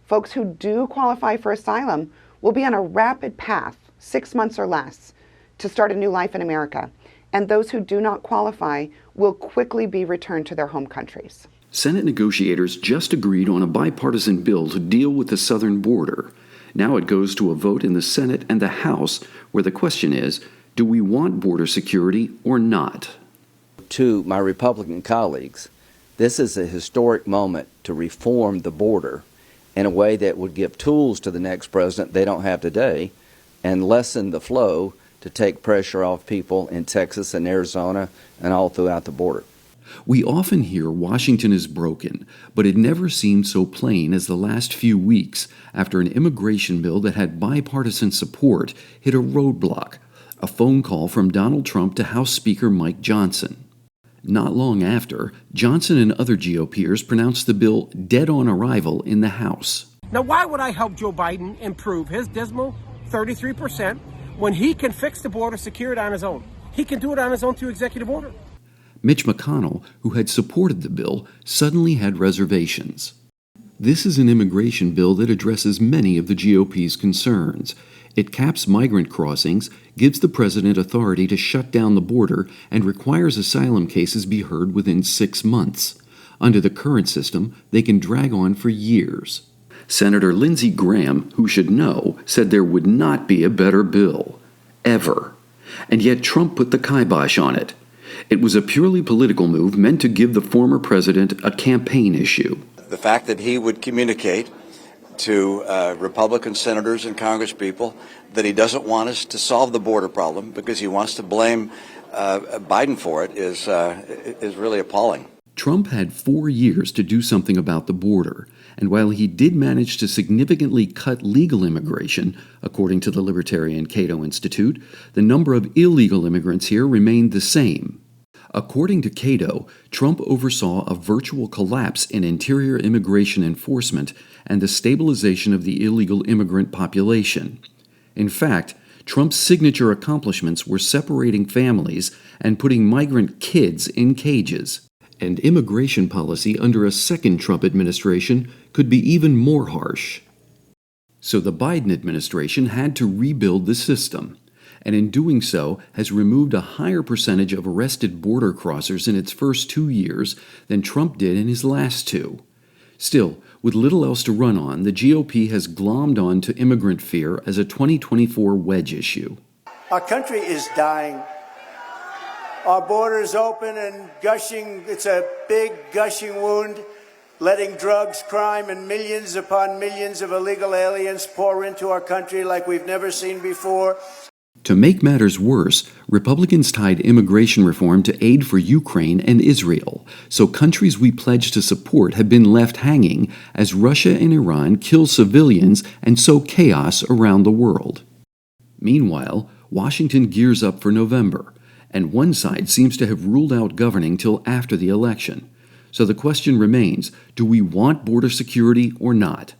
Folks who do qualify for asylum will be on a rapid path, 6 months or less, to start a new life in America. And those who do not qualify will quickly be returned to their home countries. Senate negotiators just agreed on a bipartisan bill to deal with the southern border. Now it goes to a vote in the Senate and the House, where the question is, do we want border security or not? To my Republican colleagues, this is a historic moment to reform the border in a way that would give tools to the next president they don't have today and lessen the flow to take pressure off people in Texas and Arizona and all throughout the border. We often hear Washington is broken, but it never seemed so plain as the last few weeks after an immigration bill that had bipartisan support hit a roadblock, a phone call from Donald Trump to House Speaker Mike Johnson. Not long after, Johnson and other GOPers pronounced the bill dead on arrival in the House. Now, why would I help Joe Biden improve his dismal 33% when he can fix the border security on his own? He can do it on his own through executive order. Mitch McConnell, who had supported the bill, suddenly had reservations. This is an immigration bill that addresses many of the GOP's concerns. It caps migrant crossings, gives the president authority to shut down the border, and requires asylum cases be heard within 6 months. Under the current system, they can drag on for years. Senator Lindsey Graham, who should know, said there would not be a better bill. Ever. And yet Trump put the kibosh on it. It was a purely political move meant to give the former president a campaign issue. The fact that he would communicate to Republican senators and congresspeople that he doesn't want us to solve the border problem because he wants to blame Biden for it is really appalling. Trump had 4 years to do something about the border, and while he did manage to significantly cut legal immigration, according to the Libertarian Cato Institute, the number of illegal immigrants here remained the same. According to Cato, Trump oversaw a virtual collapse in interior immigration enforcement and the stabilization of the illegal immigrant population. In fact, Trump's signature accomplishments were separating families and putting migrant kids in cages. And immigration policy under a second Trump administration could be even more harsh. So the Biden administration had to rebuild the system, and in doing so has removed a higher percentage of arrested border crossers in its first 2 years than Trump did in his last 2. Still, with little else to run on, the GOP has glommed on to immigrant fear as a 2024 wedge issue. Our country is dying. Our borders open and gushing. It's a big gushing wound, letting drugs, crime, and millions upon millions of illegal aliens pour into our country like we've never seen before. To make matters worse, Republicans tied immigration reform to aid for Ukraine and Israel, so countries we pledged to support have been left hanging as Russia and Iran kill civilians and sow chaos around the world. Meanwhile, Washington gears up for November, and one side seems to have ruled out governing till after the election. So the question remains, do we want border security or not?